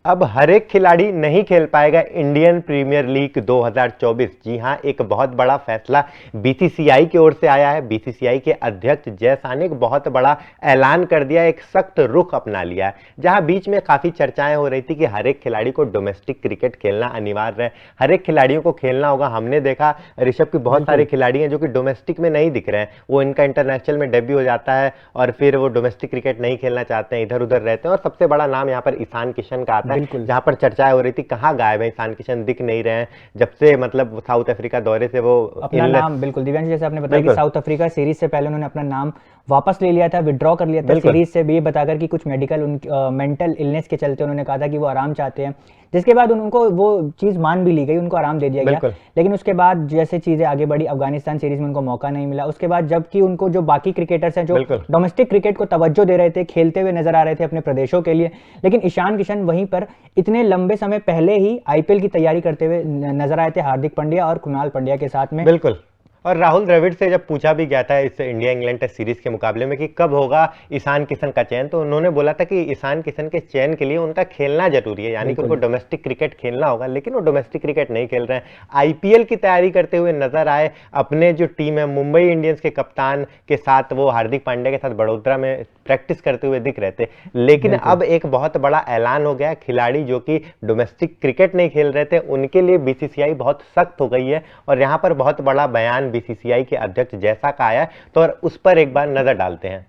अब हर एक खिलाड़ी नहीं खेल पाएगा इंडियन प्रीमियर लीग 2024। जी हां, एक बहुत बड़ा फैसला बीसीसीआई की ओर से आया है। बीसीसीआई के अध्यक्ष जय शाह ने एक बहुत बड़ा ऐलान कर दिया, एक सख्त रुख अपना लिया है। जहां बीच में काफी चर्चाएं हो रही थी कि हर एक खिलाड़ी को डोमेस्टिक क्रिकेट खेलना अनिवार्य है, हर एक खिलाड़ियों को खेलना होगा। हमने देखा ऋषभ की बहुत सारे खिलाड़ी हैं जो कि डोमेस्टिक में नहीं दिख रहे हैं, वो इनका इंटरनेशनल में डेब्यू हो जाता है और फिर वो डोमेस्टिक क्रिकेट नहीं खेलना चाहते हैं, इधर उधर रहते हैं। और सबसे बड़ा नाम यहाँ पर ईशान किशन का आता है, जहां पर चर्चाएं हो रही थी कहां गायब है ईशान किशन, दिख नहीं रहे हैं जब से मतलब साउथ अफ्रीका दौरे से वो अपना नाम। बिल्कुल दिव्यांश, जैसे आपने बताया कि साउथ अफ्रीका सीरीज से पहले उन्होंने अपना नाम वापस ले लिया था, विड्रॉ कर लिया था सीरीज से भी, बताकर कि कुछ मेंटल इलनेस के चलते उन्होंने कहा था कि वो आराम चाहते हैं, जिसके बाद उनको वो चीज मान भी ली गई, उनको आराम दे दिया गया। लेकिन उसके बाद जैसे चीजें आगे बढ़ी, अफगानिस्तान सीरीज में उनको मौका नहीं मिला। उसके बाद जबकि उनको जो बाकी क्रिकेटर्स हैं जो डोमेस्टिक क्रिकेट को तवज्जो दे रहे थे, खेलते हुए नजर आ रहे थे अपने प्रदेशों के लिए, लेकिन ईशान किशन वहीं पर इतने लंबे समय पहले ही आईपीएल की तैयारी करते हुए नजर आए थे हार्दिक पांड्या और कुणाल पांड्या के साथ में। बिल्कुल। और राहुल द्रविड़ से जब पूछा भी गया था इस इंडिया इंग्लैंड टेस्ट सीरीज के मुकाबले में कि कब होगा ईशान किशन का चयन, तो उन्होंने बोला था कि ईशान किशन के चयन के लिए उनका खेलना जरूरी है, यानी कि उनको डोमेस्टिक क्रिकेट खेलना होगा। लेकिन वो डोमेस्टिक क्रिकेट नहीं खेल रहे हैं, आईपीएल की तैयारी करते हुए नजर आए। अपने जो टीम है मुंबई इंडियंस के कप्तान के साथ वो हार्दिक पांड्या के साथ बड़ोदरा में प्रैक्टिस करते हुए दिख रहे थे। लेकिन अब एक बहुत बड़ा ऐलान हो गया, खिलाड़ी जो कि डोमेस्टिक क्रिकेट नहीं खेल रहे थे उनके लिए बीसीसीआई बहुत सख्त हो गई है। और यहां पर बहुत बड़ा बयान बीसीसीआई के अध्यक्ष जय शाह का आया है, तो उस पर एक बार नजर डालते हैं।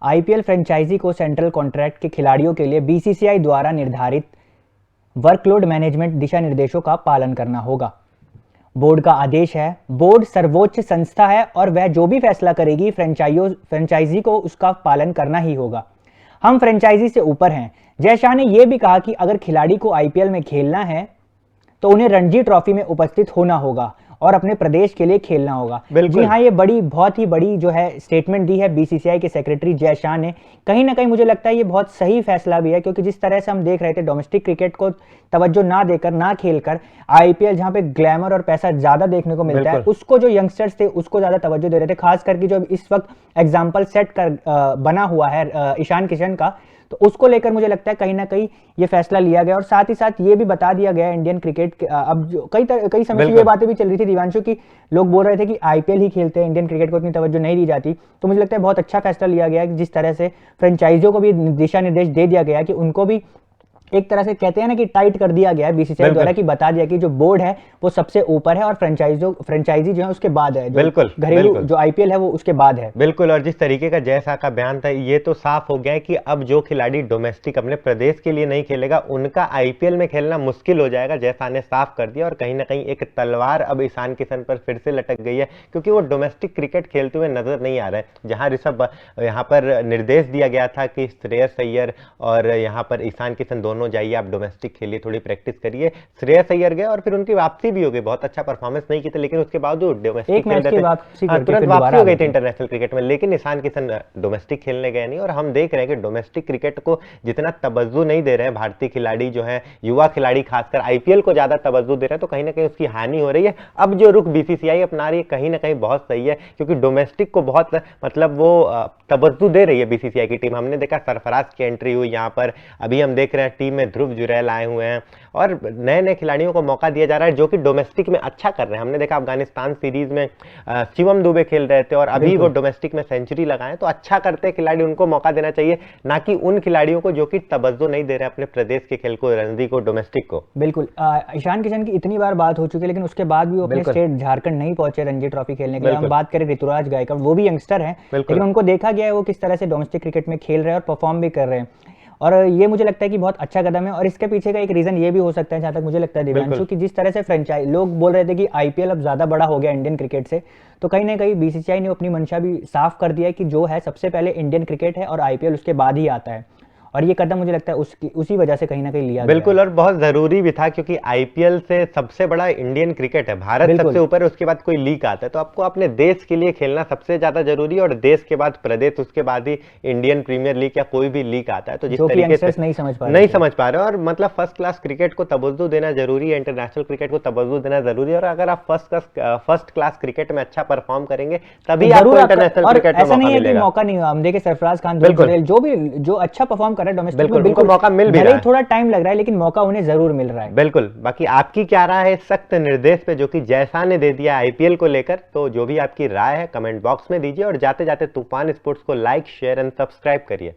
आईपीएल फ्रेंचाइजी को सेंट्रल कॉन्ट्रैक्ट के खिलाड़ियों के लिए बीसीसीआई द्वारा निर्धारित वर्कलोड मैनेजमेंट दिशा निर्देशों का पालन करना होगा। बोर्ड का आदेश है, बोर्ड सर्वोच्च संस्था है और वह जो भी फैसला करेगी फ्रेंचाइजी को उसका पालन करना ही होगा। हम फ्रेंचाइजी से ऊपर हैं। जय शाह ने यह भी कहा कि अगर खिलाड़ी को आईपीएल में खेलना है तो उन्हें रणजी ट्रॉफी में उपस्थित होना होगा और अपने प्रदेश के लिए खेलना होगा। जी हाँ, ये बहुत ही बड़ी जो है स्टेटमेंट दी है बीसीसीआई के सेक्रेटरी जय शाह ने। कहीं ना कहीं मुझे लगता है ये बहुत सही फैसला भी है, क्योंकि जिस तरह से हम देख रहे थे डोमेस्टिक क्रिकेट को तवज्जो ना देकर, ना खेलकर, आईपीएल जहां पे ग्लैमर और पैसा ज्यादा देखने को मिलता है, उसको जो यंगस्टर्स थे उसको ज्यादा तवज्जो दे रहे थे। खास करके जो इस वक्त एग्जाम्पल सेट कर बना हुआ है ईशान किशन का, तो उसको लेकर मुझे लगता है कहीं ना कहीं ये फैसला लिया गया। और साथ ही साथ ये भी बता दिया गया इंडियन क्रिकेट अब जो कई समय से ये बातें भी चल रही थी दिवांशु की, लोग बोल रहे थे कि आईपीएल ही खेलते हैं, इंडियन क्रिकेट को इतनी तवज्जो नहीं दी जाती। तो मुझे लगता है बहुत अच्छा फैसला लिया गया है, जिस तरह से फ्रेंचाइजियों को भी दिशा निर्देश दे दिया गया कि उनको भी एक तरह से कहते हैं ना कि टाइट कर दिया गया है बीसीसीआई द्वारा, कि बता दिया कि जो बोर्ड है वो सबसे ऊपर है और फ्रेंचाइजी जो है उसके बाद है, जो घरेलू जो आईपीएल है वो उसके बाद है। बिल्कुल। और जिस तरीके का जय शाह का बयान था, ये तो साफ हो गया है कि अब जो खिलाड़ी डोमेस्टिक अपने प्रदेश के लिए नहीं खेलेगा उनका आईपीएल में खेलना मुश्किल हो जाएगा। जय शाह ने साफ कर दिया और कहीं ना कहीं एक तलवार अब ईशान किशन पर फिर से लटक गई है, क्योंकि वो डोमेस्टिक क्रिकेट खेलते हुए नजर नहीं आ रहे हैं। जहां ऋषभ यहाँ पर निर्देश दिया गया था कि श्रेयस अय्यर और यहाँ पर ईशान किशन दोनों जाइए, आप डोमेस्टिक खेलिए, थोड़ी प्रैक्टिस करिए। श्रेयस अय्यर गए और फिर उनकी वापसी भी हो गई, बहुत अच्छा परफॉर्मेंस नहीं की थी, लेकिन उसके बावजूद डोमेस्टिक तुरंत वापसी हो गई थी इंटरनेशनल क्रिकेट में। लेकिन ईशान किशन डोमेस्टिक खेलने गए नहीं। और हम देख रहे हैं कि डोमेस्टिक क्रिकेट को जितना तवज्जो नहीं दे रहे हैं भारतीय खिलाड़ी, जो है युवा खिलाड़ी खासकर, आईपीएल को ज्यादा तवज्जो दे रहे हैं, तो कहीं ना कहीं उसकी हानि हो रही है। अब जो रुख बीसीसीआई अपना रही है कहीं ना कहीं बहुत सही है, क्योंकि डोमेस्टिक को बहुत मतलब वो तवज्जो दे रही है बीसीसीआई की टीम। हमने देखा सरफराज की एंट्री हुई यहाँ पर, अभी हम देख रहे हैं टीम में ध्रुव जुरैल आए हुए हैं और नए नए खिलाड़ियों को मौका दिया जा रहा है जो कि डोमेस्टिक में अच्छा कर रहे हैं। हमने देखा अफगानिस्तान सीरीज में शिवम दुबे खेल रहे थे और अभी वो डोमेस्टिक में सेंचुरी लगाए, तो अच्छा करते खिलाड़ी, उनको मौका देना चाहिए, ना कि उन खिलाड़ियों को जो कि तवज्जो नहीं दे रहे अपने प्रदेश के खेल को, रणजी को, डोमेस्टिक को। बिल्कुल। ईशान किशन की इतनी बार बात हो चुकी है, लेकिन उसके बाद भी वो अपने स्टेट झारखंड नहीं पहुंचे रणजी ट्रॉफी खेलने के लिए। हम बात करें ऋतुराज गायकवाड़, वो भी यंगस्टर हैं, लेकिन उनको देखा गया है वो किस तरह से डोमेस्टिक क्रिकेट में खेल रहे हैं और परफॉर्म भी कर रहे हैं। और ये मुझे लगता है कि बहुत अच्छा कदम है। और इसके पीछे का एक रीजन ये भी हो सकता है, जहां तक मुझे लगता है दिव्यांशु, कि जिस तरह से फ्रेंचाइज लोग बोल रहे थे कि आईपीएल अब ज्यादा बड़ा हो गया इंडियन क्रिकेट से, तो कहीं ना कहीं बीसीसीआई ने अपनी मंशा भी साफ कर दिया है कि जो है सबसे पहले इंडियन क्रिकेट है और आईपीएल उसके बाद ही आता है। और ये कदम मुझे लगता है उसी वजह से कहीं ना कहीं लिया गया बिल्कुल, और बहुत जरूरी भी था क्योंकि आईपीएल से सबसे बड़ा इंडियन क्रिकेट है, भारत बिल्कुल। सबसे ऊपर है, उसके बाद कोई लीग आता है, तो आपको अपने देश के लिए खेलना सबसे ज्यादा जरूरी है, और देश के बाद प्रदेश, उसके बाद ही इंडियन प्रीमियर लीग या कोई भी लीग आता है। तो जिस जो कि तरीके से यंगस्टर्स नहीं समझ पा रहे नहीं थे। समझ पा रहे हो, और मतलब फर्स्ट क्लास क्रिकेट को तवज्जो देना जरूरी है, इंटरनेशनल क्रिकेट को तवज्जो देना जरूरी है, और अगर आप फर्स्ट क्लास क्रिकेट में अच्छा परफॉर्म करेंगे तभी तो आपको जरूर इंटरनेशनल और क्रिकेट में ऐसा मौका नहीं है कि मिलेगा। मौका नहीं हुआ, हम देखे सरफराज खान, बिल्कुल। जुरेल, जो अच्छा परफॉर्म कर रहा है डोमेस्टिक में, बिल्कुल, उनको बिल्कुल मौका मिल भी भले रहा ही है। थोड़ा टाइम लग रहा है लेकिन मौका उन्हें जरूर मिल रहा है। बिल्कुल। बाकी आपकी क्या राय है इस सख्त निर्देश पे जो कि जैसा ने दे दिया आईपीएल को लेकर? तो जो भी आपकी राय है कमेंट बॉक्स में दीजिए, और जाते जाते तूफान स्पोर्ट्स को लाइक, शेयर एंड सब्सक्राइब करिए।